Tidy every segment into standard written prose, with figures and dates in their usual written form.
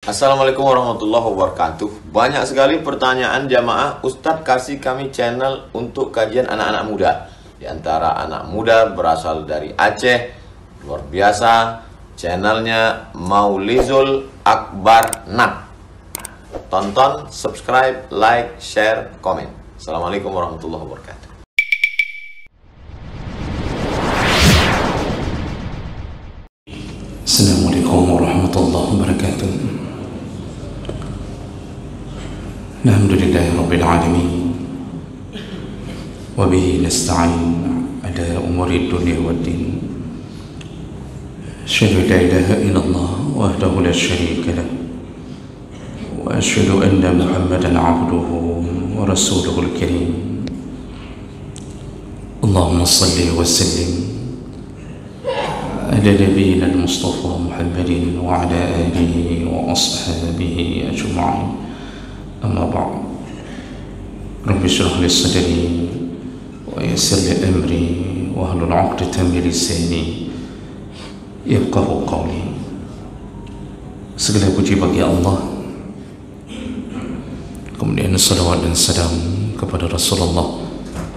Assalamualaikum warahmatullahi wabarakatuh. Banyak sekali pertanyaan jamaah, Ustadz kasih kami channel untuk kajian anak-anak muda. Di antara anak muda berasal dari Aceh, luar biasa. Channelnya Maulizul Akbar Nak. Tonton, subscribe, like, share, komen. Assalamualaikum warahmatullahi wabarakatuh. Assalamualaikum warahmatullahi wabarakatuh. Alhamdulillahi rabbil alamin. Wa bihi nasta'in ala umuri dunya waddin. Asyhadu an la ilaha illallah wahdahu la syarika lah. Wa asyhadu anna Muhammadan 'abduhu wa rasuluhul karim. Allahumma shalli wa sallim على نبينا المصطفى محمد وعلى آله وأصحابه أجمعين. أما بعد، رب اشرح لي صدري ويسر لي أمري واحلل عقدة من لساني يفقهوا قولي. Segala puji bagi Allah, kemudian salawat dan salam kepada Rasulullah,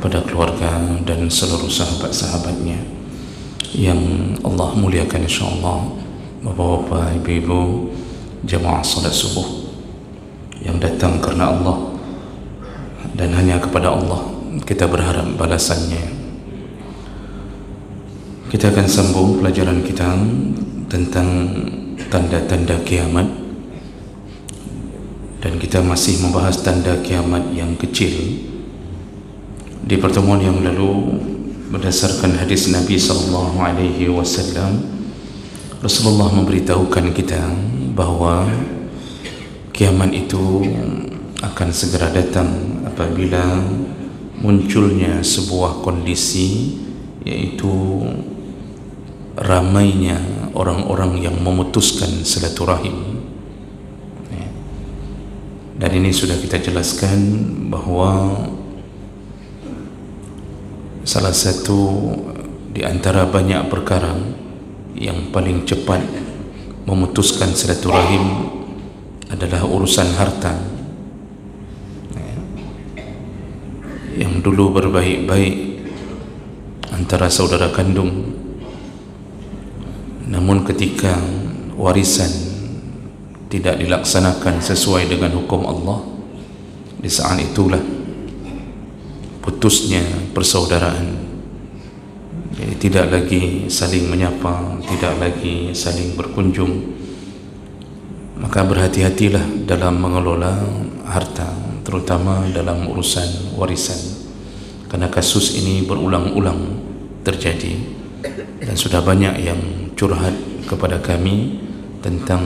pada keluarga dan seluruh sahabat-sahabatnya yang Allah muliakan, insyaAllah. Bapak-bapak, ibu-ibu, jamaah salat subuh yang datang kerana Allah dan hanya kepada Allah kita berharap balasannya. Kita akan sambung pelajaran kita tentang tanda-tanda kiamat, dan kita masih membahas tanda kiamat yang kecil. Di pertemuan yang lalu, berdasarkan hadis Nabi SAW, Rasulullah memberitahukan kita bahawa kiamat itu akan segera datang apabila munculnya sebuah kondisi, yaitu ramainya orang-orang yang memutuskan silaturahim. Dan ini sudah kita jelaskan bahawa salah satu di antara banyak perkara yang paling cepat memutuskan silaturahim adalah urusan harta. Yang dulu berbaik-baik antara saudara kandung, namun ketika warisan tidak dilaksanakan sesuai dengan hukum Allah, di saat itulah putusnya persaudaraan. Jadi tidak lagi saling menyapa, tidak lagi saling berkunjung. Maka berhati-hatilah dalam mengelola harta, terutama dalam urusan warisan, karena kasus ini berulang-ulang terjadi dan sudah banyak yang curhat kepada kami tentang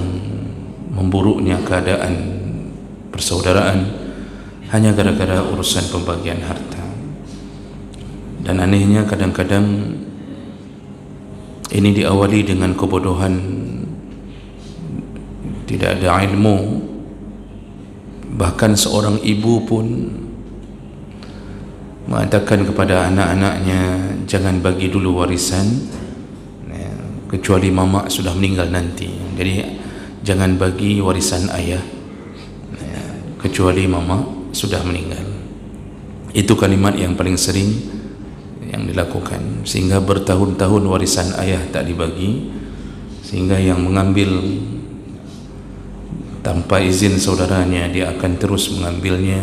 memburuknya keadaan persaudaraan hanya gara-gara urusan pembagian harta. Dan anehnya, kadang-kadang ini diawali dengan kebodohan, tidak ada ilmu. Bahkan seorang ibu pun mengatakan kepada anak-anaknya, jangan bagi dulu warisan kecuali mama sudah meninggal nanti. Jadi jangan bagi warisan ayah kecuali mama sudah meninggal. Itu kalimat yang paling sering yang dilakukan, sehingga bertahun-tahun warisan ayah tak dibagi, sehingga yang mengambil tanpa izin saudaranya dia akan terus mengambilnya.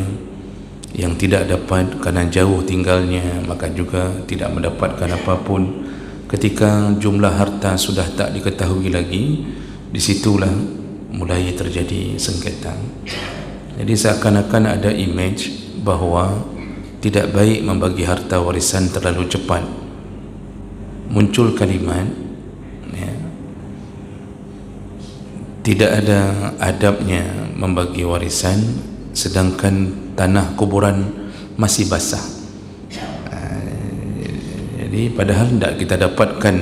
Yang tidak dapat karena jauh tinggalnya, maka juga tidak mendapatkan apapun. Ketika jumlah harta sudah tak diketahui lagi, disitulah mulai terjadi sengketa. Jadi seakan-akan ada image bahawa tidak baik membagi harta warisan terlalu cepat. Muncul kalimat tidak ada adabnya membagi warisan sedangkan tanah kuburan masih basah. Jadi padahal tidak kita dapatkan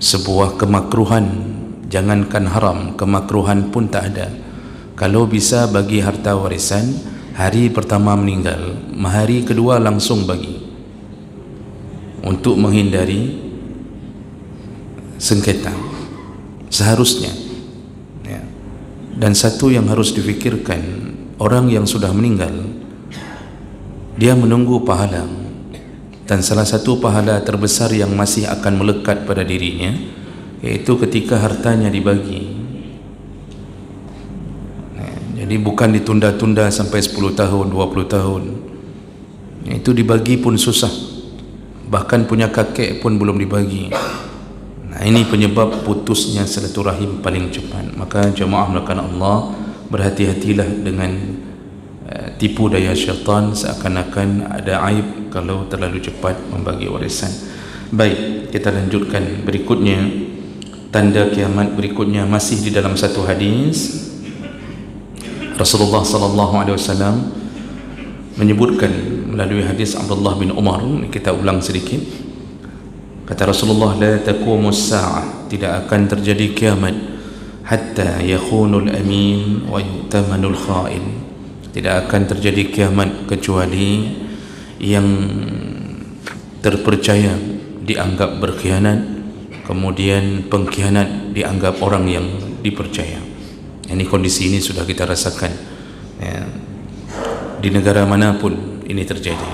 sebuah kemakruhan, jangankan haram, kemakruhan pun tak ada. Kalau bisa bagi harta warisan hari pertama meninggal, hari kedua langsung bagi, untuk menghindari sengketa. Seharusnya Dan satu yang harus difikirkan, orang yang sudah meninggal, dia menunggu pahala, dan salah satu pahala terbesar yang masih akan melekat pada dirinya yaitu ketika hartanya dibagi. Jadi bukan ditunda-tunda sampai 10 tahun, 20 tahun. Itu dibagi pun susah. Bahkan punya kakek pun belum dibagi. Nah, ini penyebab putusnya silaturahim paling cepat. Maka jemaah melakukan Allah, berhati-hatilah dengan tipu daya syaitan, seakan-akan ada aib kalau terlalu cepat membagi warisan. Baik, kita lanjutkan berikutnya. Tanda kiamat berikutnya masih di dalam satu hadis. Rasulullah sallallahu alaihi wasallam menyebutkan melalui hadis Abdullah bin Umar. Kita ulang sedikit. Kata Rasulullah, la taqumus sa'ah, tidak akan terjadi kiamat hatta yakhunul amin wa yutamanul kha'in. Tidak akan terjadi kiamat kecuali yang terpercaya dianggap berkhianat, kemudian pengkhianat dianggap orang yang dipercaya. Ini kondisi ini sudah kita rasakan ya. Di negara manapun ini terjadi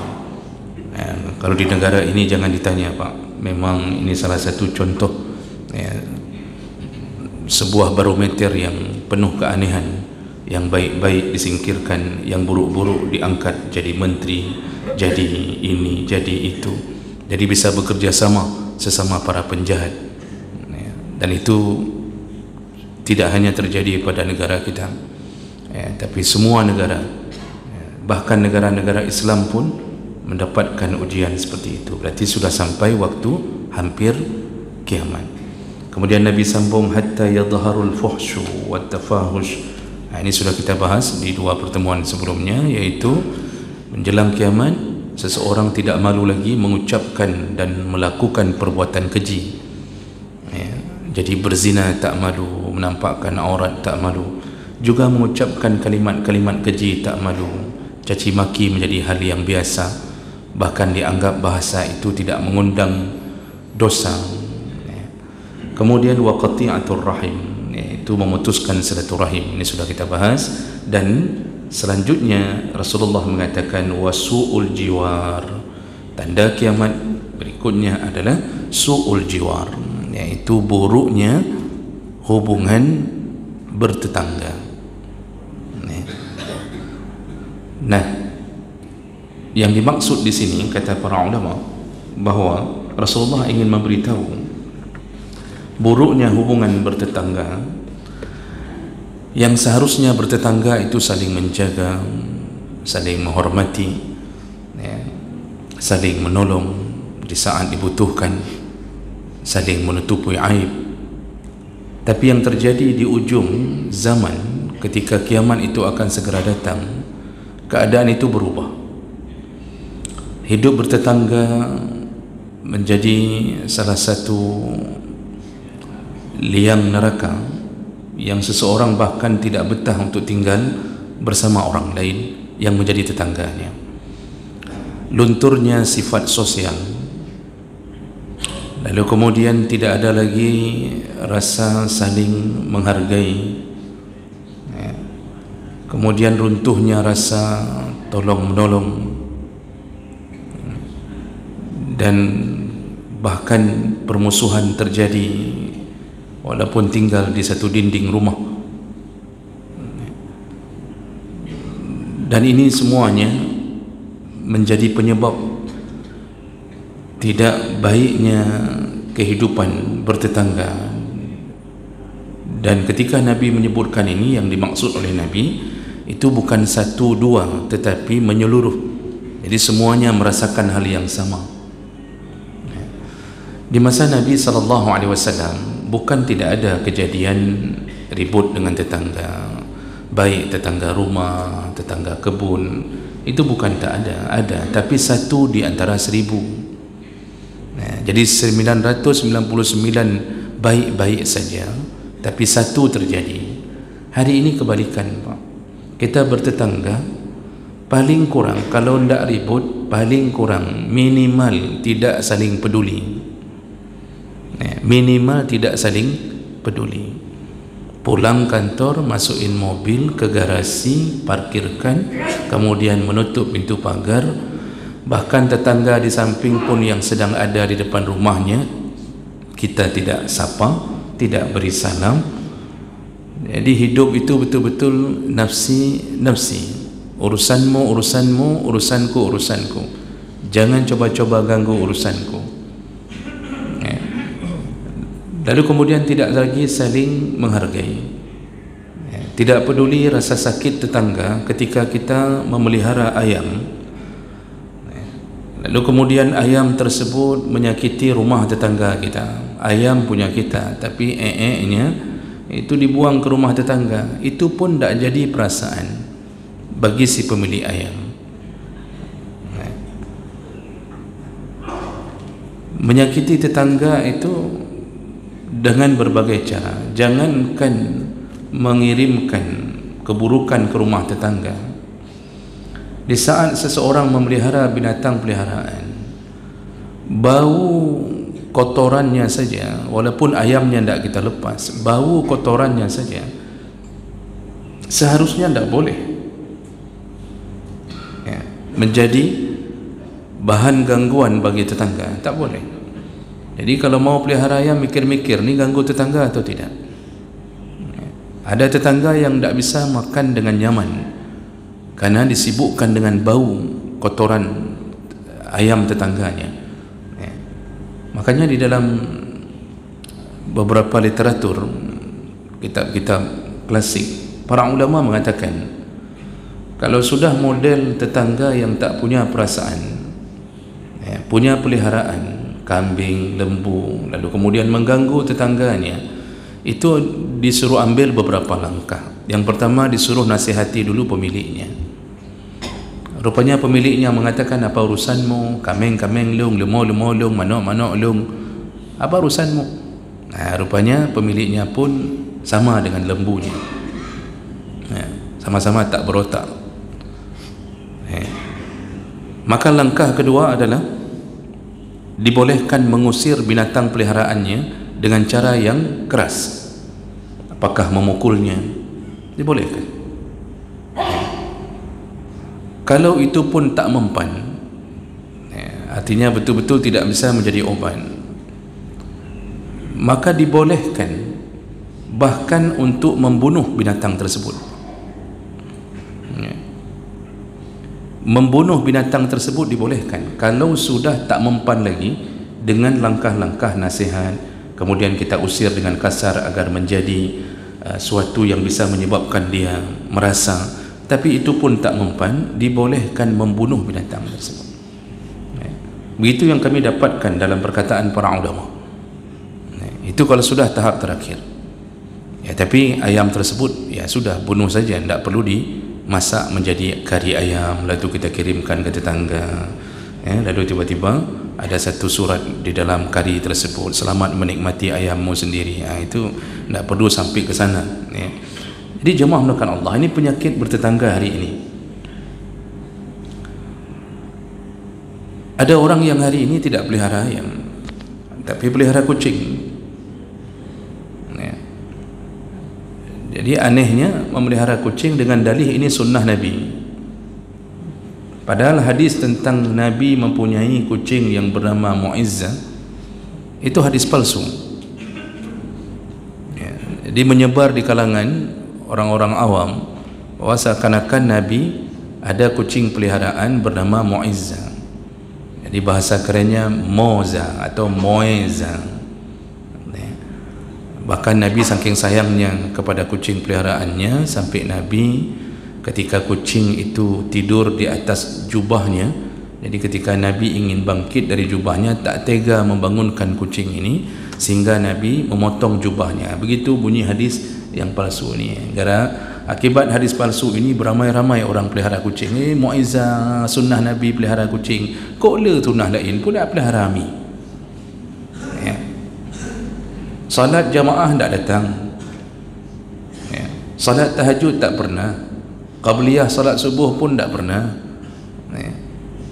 ya. Kalau di negara ini jangan ditanya Pak, memang ini salah satu contoh ya, sebuah barometer yang penuh keanehan. Yang baik-baik disingkirkan, yang buruk-buruk diangkat jadi menteri, jadi ini, jadi itu. Jadi bisa bekerja sama sesama para penjahat ya. Dan itu tidak hanya terjadi pada negara kita ya, tapi semua negara ya. Bahkan negara-negara Islam pun mendapatkan ujian seperti itu. Berarti sudah sampai waktu hampir kiamat. Kemudian Nabi sambung, hatta yadharul fuhshu wat tafahush. Nah, ini sudah kita bahas di dua pertemuan sebelumnya, yaitu menjelang kiamat seseorang tidak malu lagi mengucapkan dan melakukan perbuatan keji ya. Jadi berzina tak malu, menampakkan aurat tak malu, juga mengucapkan kalimat-kalimat keji tak malu. Caci maki menjadi hal yang biasa, bahkan dianggap bahasa itu tidak mengundang dosa ya. Kemudian wa qati'atur rahim, itu memutuskan silaturahim. Ini sudah kita bahas. Dan selanjutnya Rasulullah mengatakan wasu'ul jiwar. Tanda kiamat berikutnya adalah su'ul jiwar, yaitu buruknya hubungan bertetangga. Nah, yang dimaksud di sini kata para ulama bahwa Rasulullah ingin memberitahu buruknya hubungan bertetangga. Yang seharusnya bertetangga itu saling menjaga, saling menghormati ya, saling menolong di saat dibutuhkan, saling menutupi aib. Tapi yang terjadi di ujung zaman ketika kiamat itu akan segera datang, keadaan itu berubah. Hidup bertetangga menjadi salah satu liang neraka yang seseorang bahkan tidak betah untuk tinggal bersama orang lain yang menjadi tetangganya. Lunturnya sifat sosial, lalu kemudian tidak ada lagi rasa saling menghargai, kemudian runtuhnya rasa tolong menolong, dan bahkan permusuhan terjadi walaupun tinggal di satu dinding rumah. Dan ini semuanya menjadi penyebab tidak baiknya kehidupan bertetangga. Dan ketika Nabi menyebutkan ini, yang dimaksud oleh Nabi itu bukan satu dua, tetapi menyeluruh. Jadi semuanya merasakan hal yang sama. Di masa Nabi SAW bukan tidak ada kejadian ribut dengan tetangga, baik tetangga rumah, tetangga kebun, itu bukan tak ada, ada, tapi satu di antara 1000. Jadi 999 baik-baik saja, tapi satu terjadi. Hari ini kebalikan Pak. Kita bertetangga paling kurang, kalau tidak ribut, paling kurang minimal tidak saling peduli. Minimal tidak saling peduli. pulang kantor, masukin mobil ke garasi, parkirkan, kemudian menutup pintu pagar. Bahkan tetangga di samping pun yang sedang ada di depan rumahnya kita tidak sapa, tidak beri salam. Jadi hidup itu betul-betul nafsi, urusanmu urusanmu, urusanku urusanku, jangan coba-coba ganggu urusanku. Lalu kemudian tidak lagi saling menghargai, tidak peduli rasa sakit tetangga ketika kita memelihara ayam. Lalu kemudian ayam tersebut menyakiti rumah tetangga kita. Ayam punya kita, tapi nya itu dibuang ke rumah tetangga. Itu pun tidak jadi perasaan bagi si pemilik ayam. Menyakiti tetangga itu dengan berbagai cara. Jangankan mengirimkan keburukan ke rumah tetangga, di saat seseorang memelihara binatang peliharaan, bau kotorannya saja, walaupun ayamnya tidak kita lepas, bau kotorannya saja seharusnya tidak boleh menjadi bahan gangguan bagi tetangga, tak boleh. Jadi kalau mau pelihara ayam, mikir-mikir ni ganggu tetangga atau tidak. Ada tetangga yang tidak bisa makan dengan nyaman karena disibukkan dengan bau kotoran ayam tetangganya. Makanya di dalam beberapa literatur, kitab-kitab klasik, para ulama mengatakan kalau sudah model tetangga yang tak punya perasaan, punya peliharaan kambing, lembu, lalu kemudian mengganggu tetangganya, itu disuruh ambil beberapa langkah. Yang pertama, disuruh nasihati dulu pemiliknya. Rupanya pemiliknya mengatakan, apa urusanmu? Kameng-kameng lung, lemau-lemau lung, manok-manok lung, apa urusanmu? Nah, rupanya pemiliknya pun sama dengan lembunya, sama-sama tak berotak. Maka langkah kedua adalah dibolehkan mengusir binatang peliharaannya dengan cara yang keras. Apakah memukulnya? Dibolehkan. Kalau itu pun tak mempan, artinya betul-betul tidak bisa menjadi obat, maka dibolehkan bahkan untuk membunuh binatang tersebut. Membunuh binatang tersebut dibolehkan kalau sudah tak mempan lagi dengan langkah-langkah nasihat, kemudian kita usir dengan kasar agar menjadi suatu yang bisa menyebabkan dia merasa, tapi itu pun tak mempan, dibolehkan membunuh binatang tersebut. Begitu yang kami dapatkan dalam perkataan para ulama. Itu kalau sudah tahap terakhir. Tapi ayam tersebut ya sudah, bunuh saja, tidak perlu dimasak menjadi kari ayam lalu kita kirimkan ke tetangga. Lalu tiba-tiba ada satu surat di dalam kari tersebut, selamat menikmati ayammu sendiri. Itu tidak perlu sampai ke sana. Jadi jemaah melakukan Allah, ini penyakit bertetangga hari ini. Ada orang yang hari ini tidak pelihara ayam, tapi pelihara kucing. Jadi anehnya memelihara kucing dengan dalih ini sunnah Nabi, padahal hadis tentang Nabi mempunyai kucing yang bernama Mu'izzah itu hadis palsu. Jadi menyebar di kalangan orang-orang awam bahwa seakan-akan Nabi ada kucing peliharaan bernama Mu'izzah. Jadi bahasa kerennya Moza atau Moeza. Bahkan Nabi saking sayangnya kepada kucing peliharaannya, sampai Nabi ketika kucing itu tidur di atas jubahnya, jadi ketika Nabi ingin bangkit dari jubahnya, tak tega membangunkan kucing ini, sehingga Nabi memotong jubahnya. Begitu bunyi hadis yang palsu ini. Gara akibat hadis palsu ini beramai-ramai orang pelihara kucing. Mu'izzah sunnah Nabi pelihara kucing, kok le sunnah lain pula pelihara mi. Salat jamaah tidak datang, salat tahajud tak pernah, qabliyah salat subuh pun tak pernah,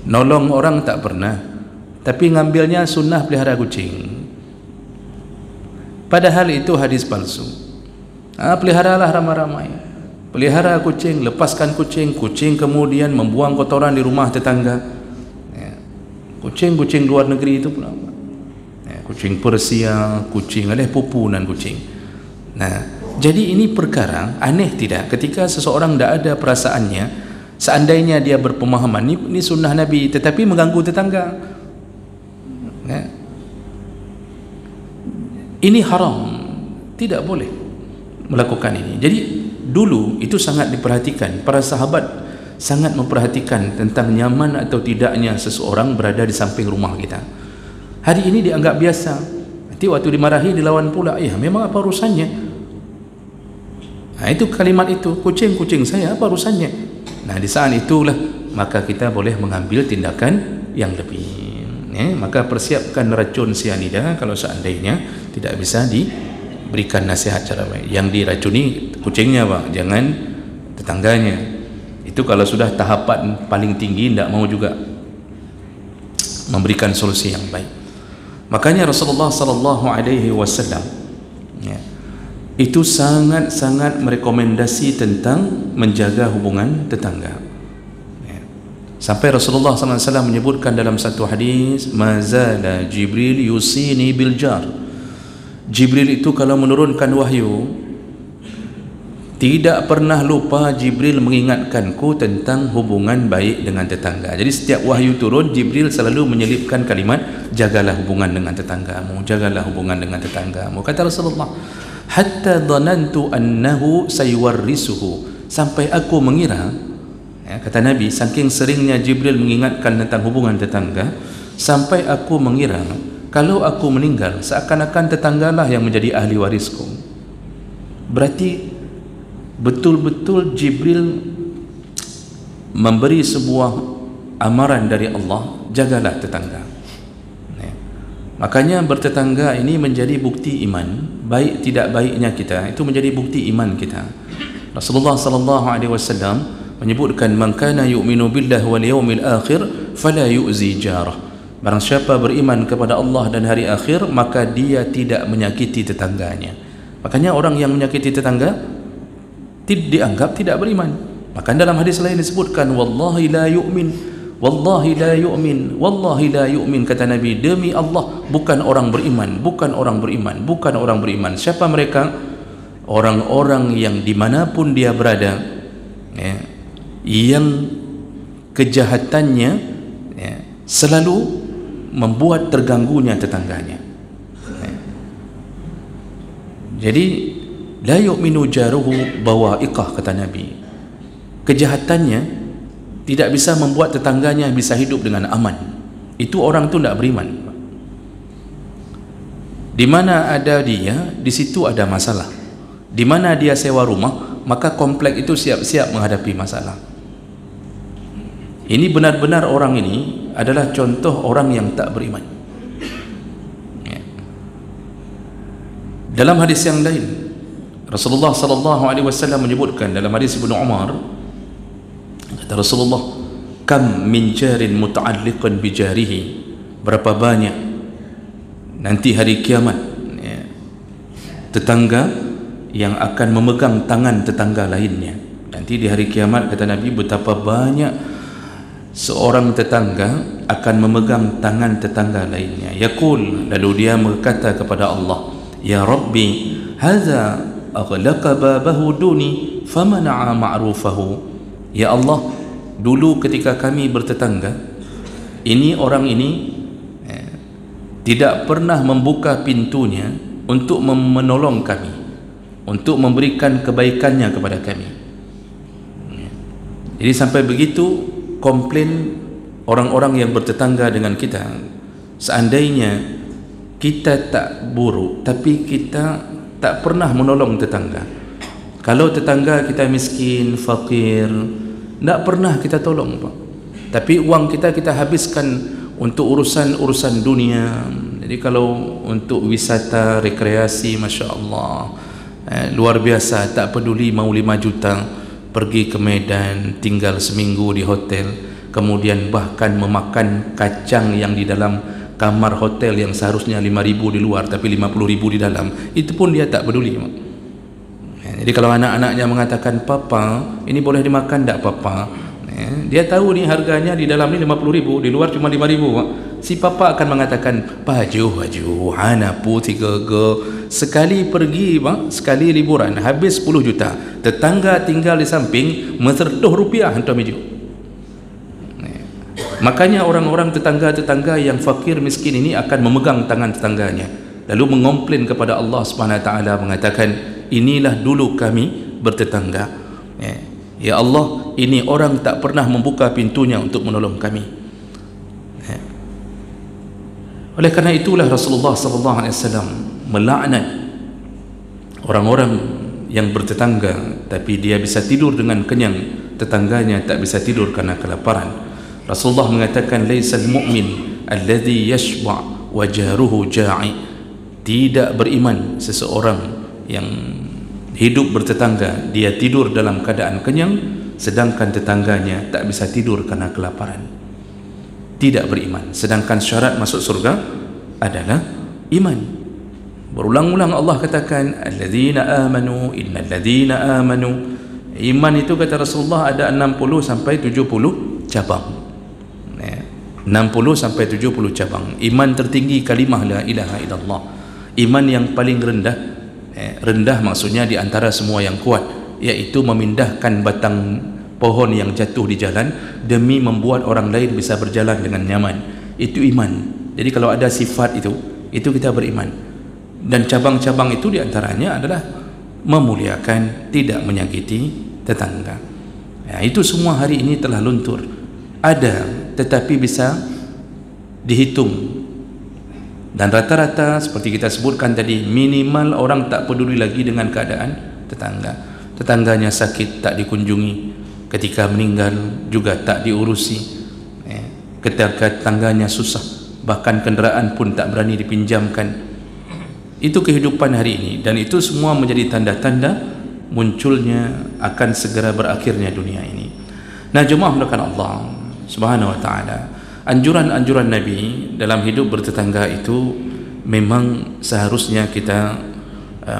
nolong orang tak pernah, tapi ngambilnya sunnah pelihara kucing. Padahal itu hadis palsu. Peliharalah ramai-ramai, pelihara kucing, lepaskan kucing, kucing kemudian membuang kotoran di rumah tetangga. Kucing-kucing luar negeri itu pula, kucing Persia, kucing ada pupunan kucing. Nah, jadi ini perkara aneh tidak ketika seseorang tidak ada perasaannya, seandainya dia berpemahaman ini sunnah Nabi tetapi mengganggu tetangga, ini haram, tidak boleh melakukan ini. Jadi dulu itu sangat diperhatikan, para sahabat sangat memperhatikan tentang nyaman atau tidaknya seseorang berada di samping rumah kita. Hari ini dianggap biasa, nanti waktu dimarahi dilawan pula, memang apa urusannya? Itu kalimat itu, kucing saya apa urusannya? Nah, di saat itulah maka kita boleh mengambil tindakan yang lebih. Maka persiapkan racun sianida kalau seandainya tidak bisa diberikan nasihat cara baik. Yang diracuni kucingnya Pak, jangan tetangganya. Itu kalau sudah tahapan paling tinggi tidak mau juga memberikan solusi yang baik. Makanya Rasulullah sallallahu alaihi wasallam itu sangat-sangat merekomendasi tentang menjaga hubungan tetangga. Sampai Rasulullah sallallahu alaihi wasallam menyebutkan dalam satu hadis, mazala Jibril yusini bil jar. Jibril itu kalau menurunkan wahyu tidak pernah lupa Jibril mengingatkanku tentang hubungan baik dengan tetangga. Jadi setiap wahyu turun, Jibril selalu menyelipkan kalimat, jagalah hubungan dengan tetanggamu, jagalah hubungan dengan tetanggamu. Kata Rasulullah, hatta dhanantu annahu sayuwarrisuhu, sampai aku mengira, kata Nabi, saking seringnya Jibril mengingatkan tentang hubungan tetangga, sampai aku mengira kalau aku meninggal seakan-akan tetanggalah yang menjadi ahli warisku. Berarti betul-betul Jibril memberi sebuah amaran dari Allah, jagalah tetangga. Makanya bertetangga ini menjadi bukti iman. Baik tidak baiknya kita itu menjadi bukti iman kita. Rasulullah sallallahu alaihi wasallam menyebutkan, man kana yu'minu billahi wal yawmil akhir fala yu'zi jarah. Barang siapa beriman kepada Allah dan hari akhir, maka dia tidak menyakiti tetangganya. Makanya orang yang menyakiti tetangga dianggap tidak beriman. Maka dalam hadis lain disebutkan, wallahi la yu'min, wallahi la yu'min, wallahi la yu'min, kata Nabi, demi Allah bukan orang beriman, bukan orang beriman, bukan orang beriman. Siapa mereka? Orang-orang yang dimanapun dia berada, yang kejahatannya selalu membuat terganggunya tetangganya. Jadi la yu'minu jaruhu bawa'iqah, kata Nabi, kejahatannya tidak bisa membuat tetangganya bisa hidup dengan aman. Itu orang itu tidak beriman. Di mana ada dia, di situ ada masalah. Di mana dia sewa rumah, maka komplek itu siap-siap menghadapi masalah. Ini benar-benar orang ini adalah contoh orang yang tak beriman. Dalam hadis yang lain, Rasulullah sallallahu alaihi wasallam menyebutkan dalam hadis Ibnu Umar, kata Rasulullah, kam min jarin muta'alliqan bi jarihi, berapa banyak nanti hari kiamat tetangga yang akan memegang tangan tetangga lainnya. Nanti di hari kiamat, kata Nabi, betapa banyak seorang tetangga akan memegang tangan tetangga lainnya. Yaqul, lalu dia berkata kepada Allah, ya Rabbi, hadza aghlaqa babahu duni famana'a ma'rufahu. Ya Allah, dulu ketika kami bertetangga, ini orang ini tidak pernah membuka pintunya untuk menolong kami, untuk memberikan kebaikannya kepada kami. Jadi sampai begitu komplain orang-orang yang bertetangga dengan kita. Seandainya kita tak buruk, tapi kita tak pernah menolong tetangga. Kalau tetangga kita miskin, fakir, tak pernah kita tolong, Pak. Tapi uang kita habiskan untuk urusan dunia. Jadi kalau untuk wisata, rekreasi, Masya Allah, luar biasa, tak peduli mau 5 juta, pergi ke Medan, tinggal seminggu di hotel, kemudian bahkan memakan kacang yang di dalam kamar hotel yang seharusnya 5.000 di luar tapi 50.000 di dalam, itu pun dia tak peduli. Jadi kalau anak-anaknya mengatakan, papa ini boleh dimakan tak papa, dia tahu ni harganya di dalam ni 50,000, di luar cuma 5,000. Si papa akan mengatakan, baju hanapu 3 go sekali pergi bang, sekali liburan habis 10 juta, tetangga tinggal di samping Rp100 hantar meja. Makanya orang-orang tetangga-tetangga yang fakir miskin ini akan memegang tangan tetangganya lalu mengomplain kepada Allah Subhanahu Wa Taala, mengatakan, inilah dulu kami bertetangga, ya Allah, ini orang tak pernah membuka pintunya untuk menolong kami. Oleh kerana itulah Rasulullah SAW melaknat orang-orang yang bertetangga tapi dia bisa tidur dengan kenyang, tetangganya tak bisa tidur karena kelaparan. Rasulullah mengatakan, laisal mu'min alladhi yashba' wa jaruhu ja'i. Tidak beriman seseorang yang hidup bertetangga, dia tidur dalam keadaan kenyang sedangkan tetangganya tak bisa tidur karena kelaparan. Tidak beriman. Sedangkan syarat masuk surga adalah iman. Berulang-ulang Allah katakan, alladzina amanu, innal ladzina amanu. Iman itu kata Rasulullah ada 60 sampai 70 cabang. 60 sampai 70 cabang. Iman tertinggi kalimah la ilaha illallah. Iman yang paling rendah, rendah maksudnya di antara semua yang kuat, yaitu memindahkan batang pohon yang jatuh di jalan demi membuat orang lain bisa berjalan dengan nyaman. Itu iman. Jadi kalau ada sifat itu kita beriman. Dan cabang-cabang itu diantaranya adalah memuliakan, tidak menyakiti tetangga. Itu semua hari ini telah luntur. Ada, tetapi bisa dihitung. Dan rata-rata seperti kita sebutkan tadi, minimal orang tak peduli lagi dengan keadaan tetangga. Tetangganya sakit tak dikunjungi, ketika meninggal juga tak diurusi, ketika tetangganya susah bahkan kenderaan pun tak berani dipinjamkan. Itu kehidupan hari ini, dan itu semua menjadi tanda-tanda munculnya akan segera berakhirnya dunia ini. Nah, jemaah melakukan Allah Subhanahu Wa Taala, anjuran-anjuran Nabi dalam hidup bertetangga itu memang seharusnya kita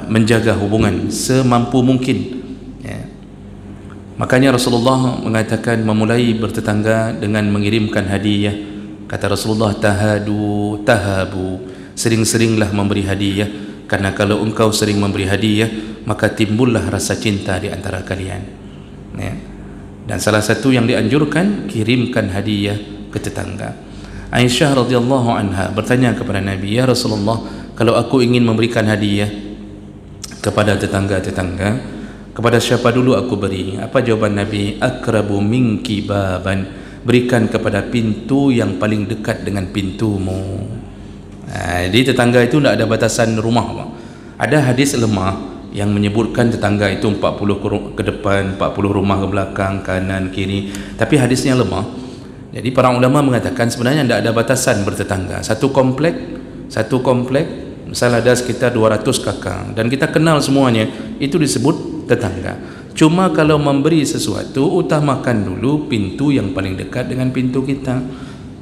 menjaga hubungan semampu mungkin. Makanya Rasulullah mengatakan memulai bertetangga dengan mengirimkan hadiah. Kata Rasulullah, tahadu tahabu, sering-seringlah memberi hadiah, karena kalau engkau sering memberi hadiah maka timbullah rasa cinta di antara kalian. Dan salah satu yang dianjurkan, kirimkan hadiah ke tetangga. Aisyah radhiyallahu anha bertanya kepada Nabi, ya Rasulullah, kalau aku ingin memberikan hadiah kepada tetangga-tetangga, kepada siapa dulu aku beri? Apa jawaban Nabi? Akrabu minki baban, berikan kepada pintu yang paling dekat dengan pintumu. Jadi tetangga itu tidak ada batasan rumah. Ada hadis lemah yang menyebutkan tetangga itu 40 ke depan, 40 rumah ke belakang, kanan, kiri, tapi hadisnya lemah. Jadi para ulama mengatakan sebenarnya tidak ada batasan bertetangga. Satu komplek, misalnya ada sekitar 200 kakak dan kita kenal semuanya, itu disebut tetangga. Cuma kalau memberi sesuatu, utamakan dulu pintu yang paling dekat dengan pintu kita.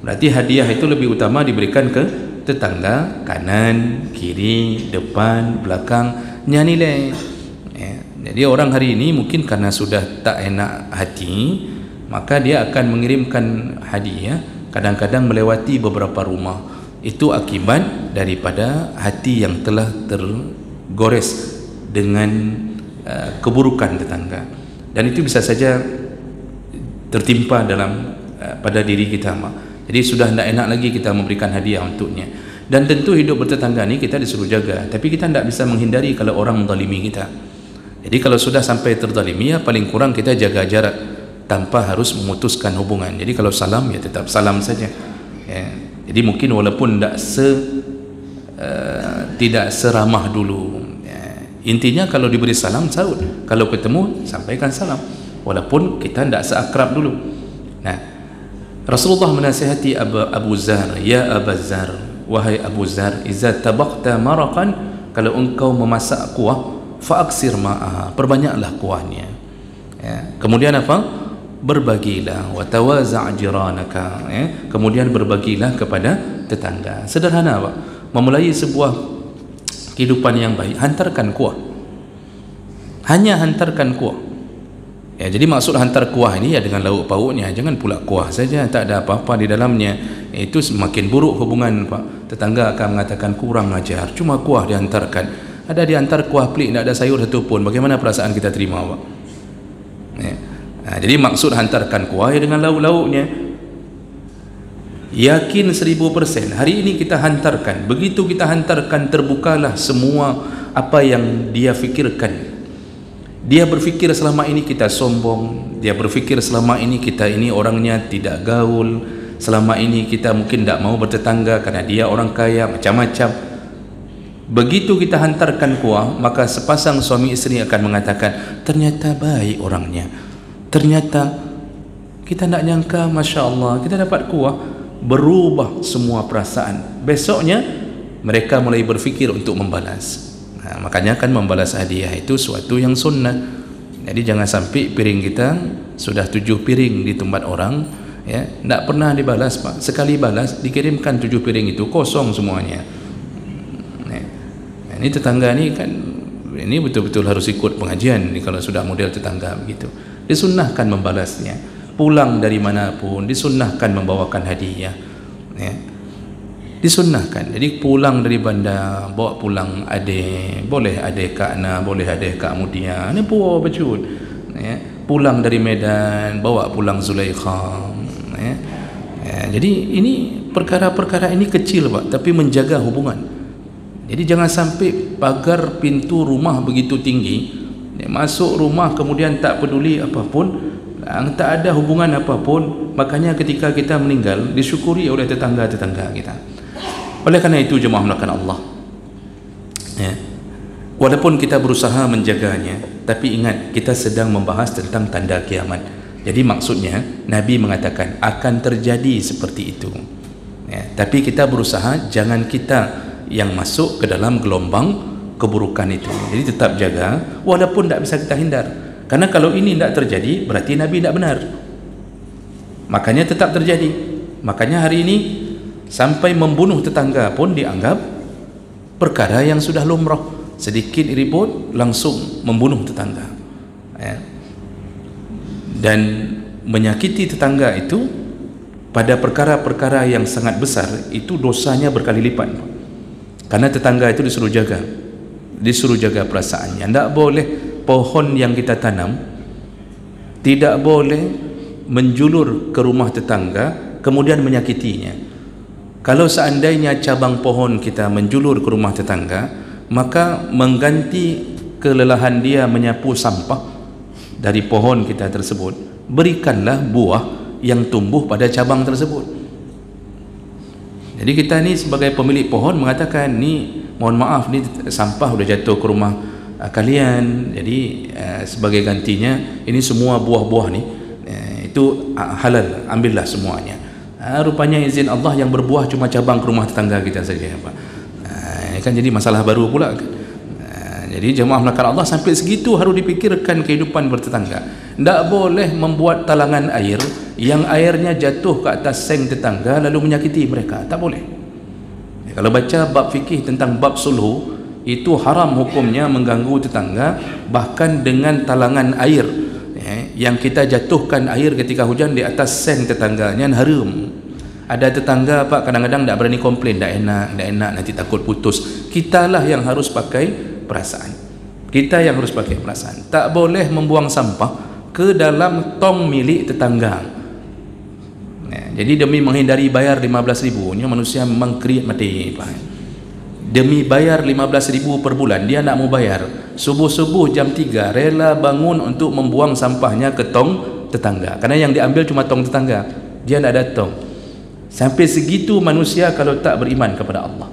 Berarti hadiah itu lebih utama diberikan ke tetangga, kanan, kiri, depan, belakang, nilai. Jadi orang hari ini mungkin karena sudah tak enak hati, maka dia akan mengirimkan hadiah kadang-kadang melewati beberapa rumah. Itu akibat daripada hati yang telah tergores dengan keburukan tetangga, dan itu bisa saja tertimpa dalam pada diri kita. Jadi sudah tidak enak lagi kita memberikan hadiah untuknya. Dan tentu hidup bertetangga ni kita disuruh jaga, tapi kita tidak bisa menghindari kalau orang menzalimi kita. Jadi kalau sudah sampai terzalimi, ya paling kurang kita jaga jarak tanpa harus memutuskan hubungan. Jadi kalau salam, ya tetap salam saja. Jadi mungkin walaupun tidak seramah dulu, intinya kalau diberi salam saud, kalau ketemu sampaikan salam, walaupun kita tidak seakrab dulu. Nah, Rasulullah menasihati Abu Zar, ya Abu Zar, wahai Abu Zar, iza tabaqta maraqan, kalau engkau memasak kuah, faaksir ma'aha, perbanyaklah kuahnya. Kemudian apa? Berbagilah, wa tawaza' jiranaka, kemudian berbagilah kepada tetangga. Sederhana Pak, memulai sebuah kehidupan yang baik, hantarkan kuah. hanya hantarkan kuah. Ya, jadi maksud hantar kuah ini ya dengan lauk pauknya, jangan pula kuah saja tak ada apa-apa di dalamnya. Itu semakin buruk hubungan, Pak. Tetangga akan mengatakan kurang ajar, cuma kuah dihantarkan. Ada dihantar kuah pelik, tidak ada sayur satu pun, bagaimana perasaan kita terima, Pak? Ya. Nah, jadi maksud hantarkan kuah ya dengan lauk-lauknya. Yakin 1000% hari ini kita hantarkan. Begitu kita hantarkan, terbukalah semua apa yang dia fikirkan. Dia berfikir selama ini kita sombong, dia berfikir selama ini kita ini orangnya tidak gaul, selama ini kita mungkin tidak mau bertetangga karena dia orang kaya, macam-macam. Begitu kita hantarkan kuah, maka sepasang suami isteri akan mengatakan, ternyata baik orangnya, ternyata kita tidak nyangka, Masya Allah, kita dapat kuah. Berubah semua perasaan. Besoknya mereka mulai berfikir untuk membalas. Nah, makanya kan membalas hadiah itu suatu yang sunnah. Jadi jangan sampai piring kita sudah 7 piring di tempat orang, ya, tidak pernah dibalas, Pak. Sekali balas dikirimkan 7 piring itu kosong semuanya. Nah, ini tetangga ini kan, ini betul-betul harus ikut pengajian ini kalau sudah model tetangga begitu. Disunnahkan membalasnya. Pulang dari manapun disunnahkan membawakan hadiah, ya. Disunnahkan. Jadi pulang dari bandar bawa pulang adik, boleh adik Kak Na, boleh adik Kak Mudia, ini puas becut, ya. Pulang dari Medan bawa pulang Zulaikha, ya. Ya, jadi ini perkara-perkara ini kecil, Pak, tapi menjaga hubungan. Jadi jangan sampai pagar pintu rumah begitu tinggi, ya, masuk rumah kemudian tak peduli apapun, tak ada hubungan apapun. Makanya ketika kita meninggal disyukuri oleh tetangga-tetangga kita. Oleh karena itu jemaah melakukan Allah, ya, walaupun kita berusaha menjaganya, tapi ingat kita sedang membahas tentang tanda kiamat. Jadi maksudnya Nabi mengatakan akan terjadi seperti itu, ya, tapi kita berusaha jangan kita yang masuk ke dalam gelombang keburukan itu. Jadi tetap jaga walaupun tidak bisa kita hindar. Karena kalau ini tidak terjadi, berarti Nabi tidak benar. Makanya tetap terjadi. Makanya hari ini sampai membunuh tetangga pun dianggap perkara yang sudah lumrah. Sedikit ribut langsung membunuh tetangga, ya. Dan menyakiti tetangga itu pada perkara-perkara yang sangat besar itu dosanya berkali lipat. Karena tetangga itu disuruh jaga perasaannya. Tidak boleh pohon yang kita tanam tidak boleh menjulur ke rumah tetangga kemudian menyakitinya. Kalau seandainya cabang pohon kita menjulur ke rumah tetangga, maka mengganti kelelahan dia menyapu sampah dari pohon kita tersebut, berikanlah buah yang tumbuh pada cabang tersebut. Jadi kita ni sebagai pemilik pohon mengatakan, ni mohon maaf, ni sampah sudah jatuh ke rumah kalian, jadi sebagai gantinya ini semua buah-buah ni itu halal, ambillah semuanya. Rupanya izin Allah yang berbuah cuma cabang ke rumah tetangga kita saja, Pak. Ini kan jadi masalah baru pula kan? Jadi jemaah melakukan Allah sampai segitu harus dipikirkan kehidupan bertetangga. Tidak boleh membuat talangan air yang airnya jatuh ke atas seng tetangga lalu menyakiti mereka, tak boleh. Kalau baca bab fikih tentang bab sulhu, itu haram hukumnya mengganggu tetangga, bahkan dengan talangan air, yang kita jatuhkan air ketika hujan di atas seng tetangganya, haram. Ada tetangga, Pak, kadang-kadang tak berani komplain, tak enak, nanti takut putus. Kitalah yang harus pakai perasaan. Kita yang harus pakai perasaan. Tak boleh membuang sampah ke dalam tong milik tetangga. Jadi demi menghindari bayar 15.000, ini manusia memang kriat mati, Pak. Demi bayar 15.000 per bulan, dia nak mau bayar. Subuh-subuh jam 3 rela bangun untuk membuang sampahnya ke tong tetangga. Karena yang diambil cuma tong tetangga, dia tidak ada tong. Sampai segitu manusia kalau tak beriman kepada Allah,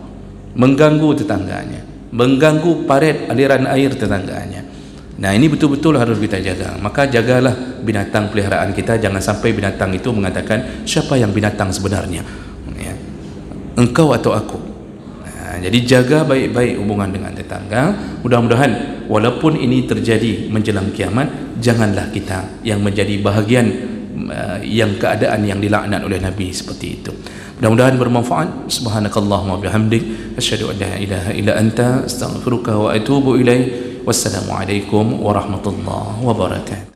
mengganggu tetangganya, mengganggu parit aliran air tetangganya. Nah, ini betul-betul harus kita jaga. Maka jagalah binatang peliharaan kita, jangan sampai binatang itu mengatakan siapa yang binatang sebenarnya, ya, engkau atau aku. Nah, jadi jaga baik-baik hubungan dengan tetangga. Mudah-mudahan walaupun ini terjadi menjelang kiamat, janganlah kita yang menjadi bahagian yang keadaan yang dilaknat oleh Nabi seperti itu. Mudah-mudahan bermanfaat. Subhanakallahumma bihamdik, asyhadu an la ilaha illa anta, astaghfiruka wa atubu ilaik. Wassalamualaikum warahmatullahi wabarakatuh.